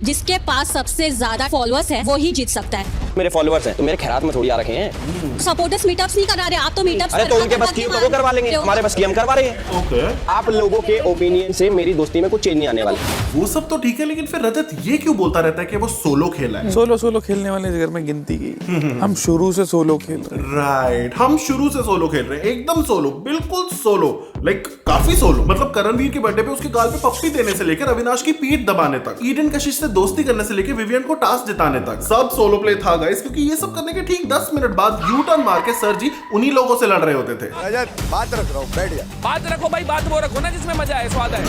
जिसके पास सबसे ज्यादा फॉलोअर्स है वो ही जीत सकता है। मेरे फॉलोअर्स हैं तो मेरे खैरात में थोड़ी आ रखे हैं। सपोर्टर्स मीटअप्स नहीं करा रहे, आप तो मीटअप्स अरे तो उनके बस की तो वो करवा लेंगे, हमारे बस की हम करवा रहे हैं। ओके, आप लोगों के ओपिनियन से मेरी दोस्ती में कुछ चेंज नहीं आने वाला। वो सब तो ठीक है, लेकिन फिर रजत ये क्यों बोलता रहता है कि वो सोलो खेला है? सोलो खेलने वाले घर में गिनती की हम शुरू से सोलो खेल रहे हैं। राइट, हम शुरू से सोलो खेल रहे हैं, एकदम सोलो, बिल्कुल सोलो, लाइक काफी सोलो। मतलब करणवीर के बर्थडे पे उसके गाल पे पप्पी देने से लेकर अविनाश की पीठ दबाने तक, ईडन कशिश से दोस्ती करने से लेकर विवियन को टास्क जिताने तक, सब सोलो प्ले था गाइस। क्योंकि ये सब करने के ठीक 10 मिनट बाद यू टर्न मार के सर जी उन्हीं लोगों से लड़ रहे होते थे। रजत बात रख रहा हूँ, बैठ जा। बात रखो भाई, बात वो रखो ना जिसमें मजा है, स्वाद है।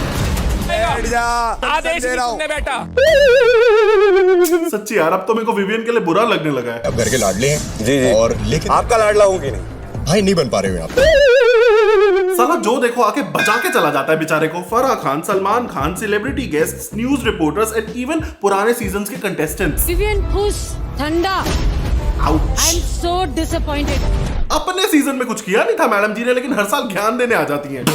बैठ जा, आदेश दे रहा हूँ। सुनने बेटा। सच्ची यार, अब तो मेरे को विवियन के लिए बुरा लगने लगा है। अब घर के लाडले हैं जी और लेकिन आपका लाडला हूँ कि नहीं भाई, नहीं बन पा रहे हो आप। साला जो देखो आके बचा के चला जाता है बेचारे को। Farah Khan, Salman Khan, celebrity guests, news reporters and even पुराने सीजन्स के कंटेस्टेंट्स। विवियन खुश, ठंडा। Ouch. I am so disappointed. अपने सीजन में कुछ किया नहीं था मैडम जी ने, लेकिन हर साल ज्ञान देने आ जाती हैं।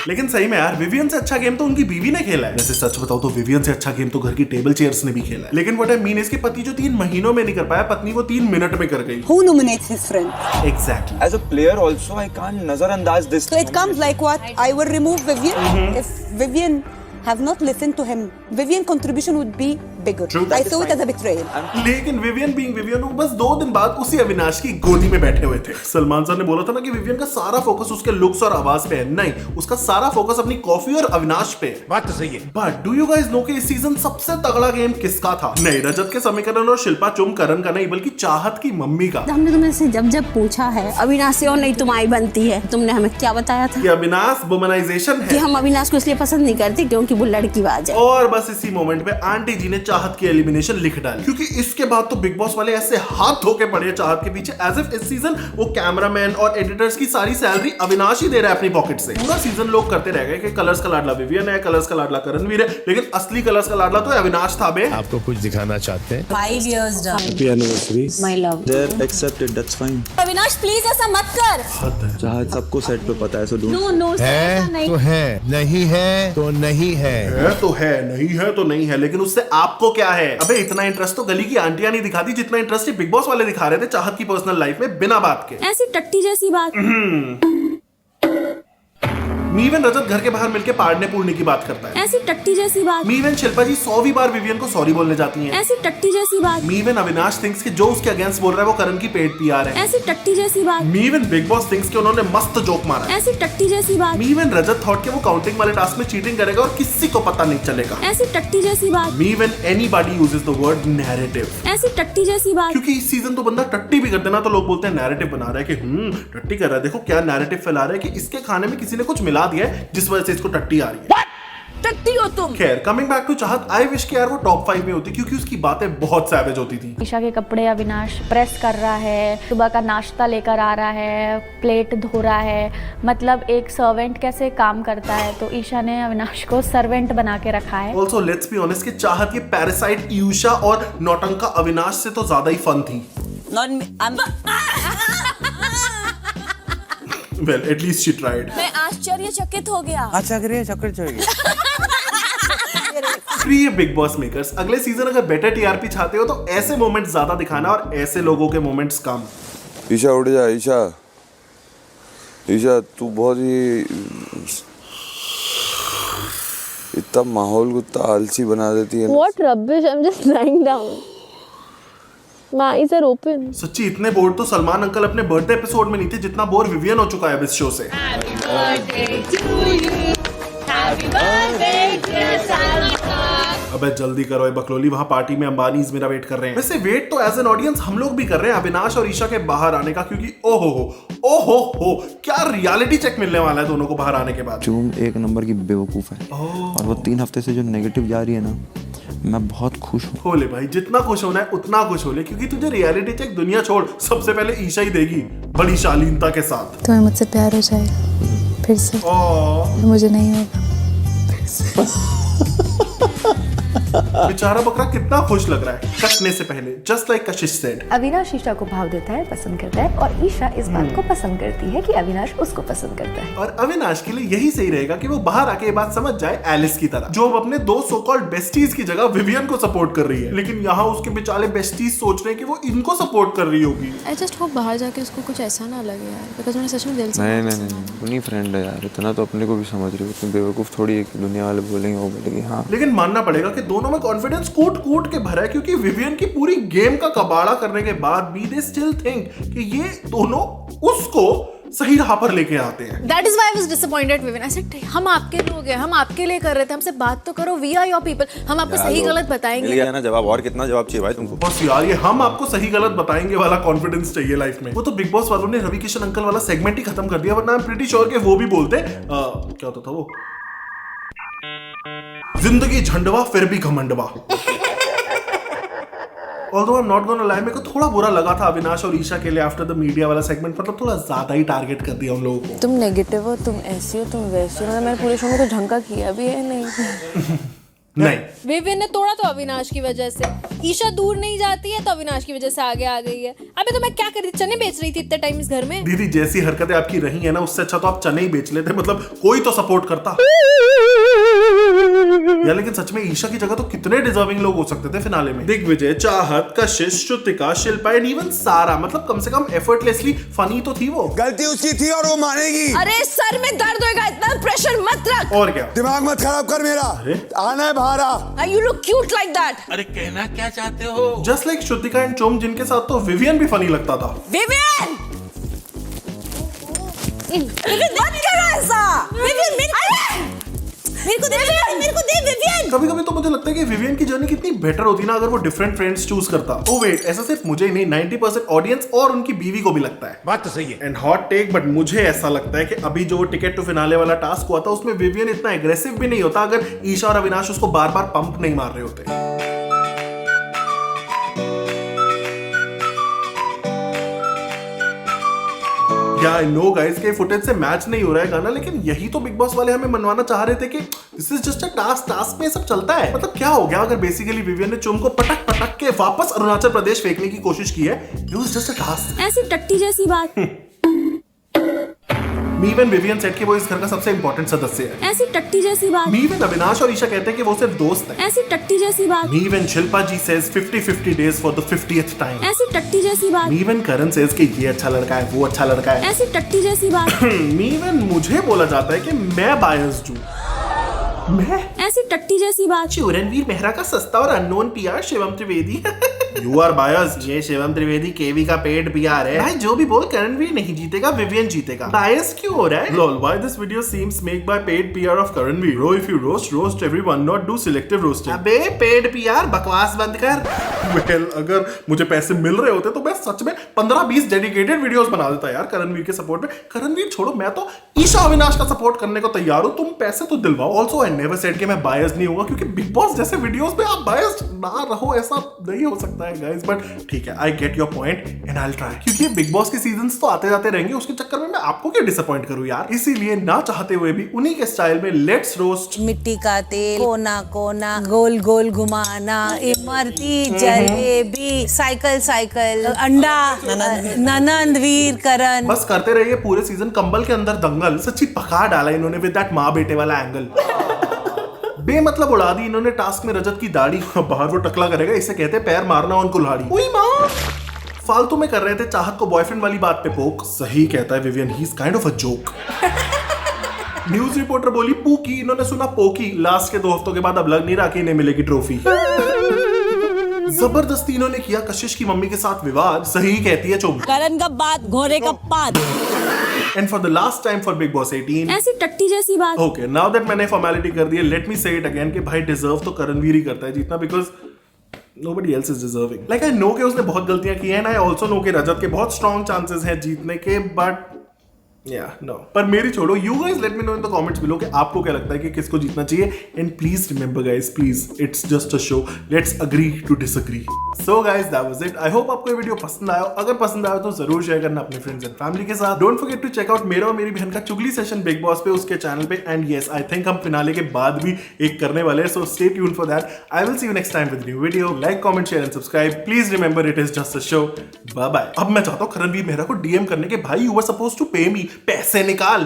लेकिन सही में यार, विवियन से अच्छा गेम तो उनकी बीवी ने खेला है। वैसे सच बताओ तो विवियन से अच्छा गेम तो घर की टेबल चेयर्स ने भी खेला है। लेकिन व्हाट आई मीन, इसके पति जो 3 महीनों में नहीं कर पाया, पत्नी वो 3 मिनट में कर गई। Who nominates his friend? Exactly. As a player also I can't nazarandaz this. So it comes like what? I will remove Vivian. If Vivian have not listened to him, Vivian contribution would be bigger. True, I that is saw it fine. as a betrayal. लेकिन Vivian being Vivian, वो बस 2 दिन बाद उसी अविनाश की गोदी में बैठे हुए थे। सलमान सर ने बोला था ना कि विवियन का सारा फोकस उसके लुक्स और आवाज पे है, नहीं, उसका सारा फोकस अपनी कॉफी और अविनाश पे है। बात तो सही है। But do you guys know कि इस सीजन सबसे तगड़ा गेम किसका था? नहीं, रजत के समीकरण और शिल्पा चुम करण का नहीं, बल्कि चाहत की मम्मी का। हमने तुम्हें से जब पूछा है अविनाश से और नहीं तुम्हारी बनती है, तुमने हमें क्या बताया था? कि अविनाश वुमनाइजेशन कि है हम अविनाश को इसलिए पसंद नहीं करते क्योंकि वो लड़कीबाज है। और बस इसी मोमेंट पे आंटी जी ने चाहत की एलिमिनेशन लिख डाली। क्योंकि इसके बाद तो बिग बॉस वाले ऐसे हाथ धो के पड़े चाहत के पीछे, एज इफ इस सीजन वो कैमरामैन और एडिटर्स की सारी सैलरी अविनाश ही दे रहा है अपनी पॉकेट से। पूरा सीजन लोग करते रह गए कि कलर्स का लाडला विवियन है, कलर्स का लाडला करणवीर है, लेकिन असली कलर्स का लाडला तो अविनाश था बे। आपको कुछ दिखाना चाहते हैं? 5 years down. Happy anniversary. My love. They're accepted, that's fine. Avinash please ऐसा मत कर। चाहत सबको सेट पे पता है, सो डोंट। नो नो है तो है, नहीं है तो नहीं है। है तो है, नहीं है तो नहीं है, लेकिन उससे आपको क्या है? अबे इतना इंटरेस्ट तो गली की आंटियां नहीं दिखाती जितना इंटरेस्ट ये बिग बॉस वाले दिखा रहे थे चाहत की पर्सनल लाइफ में बिना बात के। ऐसी टट्टी जैसी बात। मीवन रजत घर के बाहर मिलके पाड़ने पूड़ने की बात करता है। ऐसी टट्टी जैसी बात। मीवन शिल्पा जी 100वीं बार विवियन को सॉरी बोलने जाती हैं। ऐसी टट्टी जैसी बात। मीवन अविनाश थिंक्स कि जो उसके अगेंस्ट बोल रहा है वो करण की पेट पीआर है। ऐसी टट्टी जैसी बात। मीवन बिग बॉस थिंक्स कि उन्होंने मस्त जोक मारा है। ऐसी टट्टी जैसी बात। मीवन रजत थॉट कि वो काउंटिंग वाले टास्क में चीटिंग करेगा और किसी को पता नहीं चलेगा। ऐसी टट्टी जैसी बात। Meanwhile anybody uses the word narrative. ऐसी टट्टी जैसी बात। क्योंकि इस सीजन तो बंदा टट्टी भी कर देना तो लोग बोलते हैं नैरेटिव बना रहा है कि टट्टी कर रहा है, देखो क्या नैरेटिव फैला रहा है कि इसके खाने में किसी ने कुछ मिला दिया है जिस वजह से इसको टट्टी आ रही है। टट्टी हो तुम। खैर, कमिंग बैक टू चाहत, आई विश कि यार वो टॉप 5 में होती क्योंकि उसकी बातें बहुत सैवेज होती थी। ईशा के कपड़े अविनाश प्रेस कर रहा है, सुबह का नाश्ता लेकर आ रहा है, प्लेट धो रहा है, मतलब एक सर्वेंट कैसे काम करता है, तो ईशा ने अविनाश को सर्वेंट बना के रखा है। ऑल्सो लेट्स बी ऑनेस्ट कि चाहत ये पैरासाइट ईशा और नौटंका अविनाश से तो ज्यादा ही फन थी। Well, at least she tried. मैं आश्चर्यचकित हो गया। प्रिय बिग बॉस मेकर्स, अगले सीजन अगर बेटर टीआरपी चाहते हो तो ऐसे मोमेंट्स ज्यादा दिखाना और ऐसे लोगों के मोमेंट्स कम। ईशा उठ जा, ईशा ईशा तू बहुत ही इतना माहौल को इतना आलसी बना देती है। What rubbish! I'm just lying down. My eyes are open. सच्ची इतने बोर तो सलमान अंकल अपने बर्थडे एपिसोड में नहीं थे जितना बोर विवियन हो चुका है इस शो से। अबे जल्दी करो ये बकलोली, वहाँ पार्टी में अंबानीज मेरा वेट कर रहे हैं। वैसे वेट तो एज एन ऑडियंस हम लोग भी कर रहे हैं अविनाश और ईशा के बाहर आने का, क्योंकि ओहो क्या रियलिटी चेक मिलने वाला है दोनों को बाहर आने के बाद। चूम एक नंबर की बेवकूफ है और वो 3 हफ्ते से जो नेगेटिव जा रही है ना, मैं बहुत खुश हूँ। हो ले भाई, जितना खुश होना है उतना खुश हो ले, क्योंकि तुझे रियलिटी चेक दुनिया छोड़ सबसे पहले ईशा ही देगी बड़ी शालीनता के साथ। तुम्हें मुझसे प्यार हो जाएगा फिर से? मुझे नहीं होगा फिर से। बेचारा बकरा कितना खुश लग रहा है कटने से पहले, जस्ट लाइक कशिश सेड। अविनाश ईशा को भाव देता है, पसंद करता है, और ईशा इस बात को पसंद करती है कि अविनाश उसको पसंद करता है। और अविनाश के लिए यही सही रहेगा कि वो बाहर आके ये बात समझ जाए एलिस की तरह, जो अब अपने दो सो कॉल्ड बेस्टीज की जगह विवियन को सपोर्ट कर रही है, लेकिन यहाँ उसके बेचारे बेस्टीज सोच रहे हैं कि वो इनको सपोर्ट कर रही होगी। आई जस्ट होप बाहर जाके उसको कुछ ऐसा ना लगे यार, बिकॉज़ मैंने सच में दिल से नहीं अपनी फ्रेंड है यार, इतना तो अपने को भी समझ रही हो, तुम बेवकूफ थोड़ी है कि दुनिया वाले बोलेंगे वो बोलेंगे हाँ। लेकिन मानना पड़ेगा कि दोनों में कॉन्फिडेंस कूट के भरा है, क्योंकि विवियन की पूरी गेम का कबाड़ा करने के बाद भी दे स्टिल थिंक कि ये दोनों उसको सही राह पर लेके आते हैं। That is why I was disappointed, Vivian. I said, हम आपके लोग हैं, हम आपके लिए कर रहे थे, हमसे बात तो करो, we are your people. हम आपको सही गलत मिल बताएंगे। गया ना जवाब, और कितना जवाब चाहिए भाई तुमको? बस यार ये हम आपको सही गलत बताएंगे वाला कॉन्फिडेंस चाहिए लाइफ में। वो तो बिग बॉस वालों ने रवि किशन अंकल वाला सेगमेंट ही खत्म कर दिया, वरना आई एम प्रीटी श्योर कि वो भी बोलते क्या होता था वो, जिंदगी झंडवा फिर भी घमंडवा। Although I'm not gonna lie, मेरे को थोड़ा बुरा लगा था अविनाश और ईशा के लिए आफ्टर द मीडिया वाला सेगमेंट, मतलब थोड़ा ज्यादा ही टारगेट कर दिया उन लोगों को। तुम नेगेटिव हो, तुम ऐसी हो, तुम वैसी हो, मतलब मैंने पूरे शो में कुछ ढंग का किया भी है नहीं। नहीं, विवियन ने तोड़ा तो अविनाश की वजह से, ईशा दूर नहीं जाती है तो अविनाश की वजह से आगे आ गई है। अबे तो मैं क्या कर रही थी, चने बेच रही थी इतने टाइम इस घर में। दीदी जैसी हरकतें आपकी रही है ना, उससे अच्छा तो आप चने ही बेच लेते, मतलब कोई तो सपोर्ट करता यार। लेकिन सच में ईशा की जगह तो कितने डिजर्विंग लोग हो सकते थे फिनाले में। दिग्विजय, चाहत, कशिश, श्रुतिका, शिल्पा एंड इवन सारा, मतलब कम से कम एफर्टलेसली फनी तो थी वो। गलती उसकी थी और वो मानेगी। अरे सर में दर्द होएगा, इतना प्रेशर मत रख। और क्या, दिमाग मत खराब कर मेरा, आना है बाहर आ। You look cute like that. अरे कहना क्या चाहते हो? जस्ट लाइक श्रुतिका एंड चोम, जिनके साथ तो विवियन भी फनी लगता था। विवियन! मत करो ऐसा। विवियन मेरे को दे विवियन। कभी-कभी तो मुझे लगता है कि विवियन की जर्नी कितनी बेटर होती ना अगर वो डिफरेंट फ्रेंड्स चूज करता। ओह वेट, ऐसा सिर्फ मुझे ही नहीं, 90% ऑडियंस और उनकी बीवी को भी लगता है। बात तो सही है। एंड हॉट टेक, बट मुझे ऐसा लगता है कि अभी जो टिकट टू फिनाले वाला टास्क हुआ था उसमें विवियन इतना एग्रेसिव भी नहीं होता अगर ईशा और अविनाश उसको बार-बार पंप नहीं मार रहे होते। या आई नो गाइस के फुटेज से मैच नहीं हो रहा है गाना, लेकिन यही तो बिग बॉस वाले हमें मनवाना चाह रहे थे कि this is just a task में ये सब चलता है। मतलब क्या हो गया अगर बेसिकली विवियन ने चुम को पटक के वापस अरुणाचल प्रदेश फेंकने की कोशिश की है। It was just a task. ऐसी टट्टी जैसी बात। मीवन विवियन सेट कि वो इस घर का सबसे इंपॉर्टेंट सदस्य है। ऐसी टट्टी जैसी बात। मीवन अविनाश और ईशा कहते हैं कि वो सिर्फ दोस्त है। ऐसी टट्टी जैसी बात। Meanwhile Shilpa ji says 50-50 days for the 50th time. ऐसी टट्टी जैसी बात। मीवन करण सेज कि ये अच्छा लड़का है, वो अच्छा लड़का है। ऐसी टट्टी जैसी बात। मीवन मुझे बोला जाता है कि मैं बायस्ड हूँ। मैं ऐसी टट्टी जैसी बात। रणवीर मेहरा का सस्ता और unknown PR Shivam Trivedi. You are biased. ये शिवम त्रिवेदी केवी का पेड पीआर है। भाई जो भी बोल, करणवीर नहीं जीतेगा, विवियन जीतेगा। बायस्ड क्यों हो रहा है? Lol, why this video seems make by paid PR of Karanveer? Bro, if you roast everyone, not do selective roasting. अबे पेड पीआर बकवास बंद कर। वेल, अगर मुझे पैसे मिल रहे होते तो मैं सच में 15-20 डेडिकेटेड वीडियोस बना देता यार करणवीर के सपोर्ट में। करणवीर छोड़ो, मैं तो ईशा अविनाश का सपोर्ट करने को तैयार हूं, तुम पैसे तो दिलवाओ। ऑल्सो आई नेवर सेड कि मैं बायस्ड नहीं होगा, क्योंकि बिग बॉस जैसे वीडियोस में आप बायस्ड ना रहो, ऐसा नहीं हो सकता है गाइस। बट ठीक है, I get your point and I will try, क्योंकि बिग बॉस के सीजन्स तो आते जाते रहेंगे, उसके चक्कर में मैं आपको क्यों डिसअपॉइंट करूं यार। इसीलिए ना चाहते हुए भी उन्हीं के स्टाइल में लेट्स रोस्ट। मिट्टी का तेल, कोना कोना, गोल गोल घुमाना, इमरती, जलेबी, साइकिल, अंडा, ननंद, वीर, करण। बस करते रहिए पूरे सीजन। कंबल के अंदर दंगल सच्ची पका डाला इन्होंने विद दैट माँ बेटे वाला एंगल। बेमतलब उड़ा दी इन्होंने टास्क में रजत की दाढ़ी। बाहर वो टकला करेगा, इसे कहते हैं पैर मारना उन कुल्हाड़ी। ओई माँ, फालतू में कर रहे थे चाहत को बॉयफ्रेंड वाली बात पे पोक। सही कहता है Vivian, he is kind of a joke. News reporter बोली पूकी, इन्होंने सुना पोकी। लास्ट के 2 हफ्तों के बाद अब लग नहीं रहा कि इन्हें मिलेगी ट्रॉफी। जबरदस्ती इन्होंने किया कशिश की मम्मी के साथ विवाद। सही कहती है चुम। करण का बात, घोड़े का पाद। And for the last time for big boss 18, ऐसी टट्टी जैसी बात। ओके, नाउ दैट मैंने फॉर्मेलिटी कर दी है, लेट मी से इट अगेन कि भाई डिजर्व तो करणवीर ही करता है जीतना, because nobody else is deserving. Like I know कि उसने बहुत गलतियां की हैं, and I also know कि रजत के बहुत स्ट्रॉन्ग चांसेस हैं जीतने के, बट नो पर मेरी छोड़ो, you guys let me know in the comments below कि आपको क्या लगता है कि किसको जीतना चाहिए। And please remember guys, please, it's just a show, let's agree to disagree. So guys that was it. I hope आपको ये वीडियो पसंद आया। अगर पसंद आया तो जरूर शेयर करना अपने फ्रेंड्स एंड फैमिली के साथ। Don't forget to check out मेरा और मेरी बहन का चुगली सेशन बिग बॉस पे, उसके चैनल पे। एंड यस, आई थिंक हम फिनाले के बाद भी एक करने वाले हैं, so stay tuned for that. I will see you next time with new video. Like, comment, share and subscribe. Please remember it is just a show. Bye bye. अब मैं चाहता हूँ करणवीर मेहरा को डीएम करने के, भाई यू वर सपोज्ड टू पे मी, पैसे निकाल।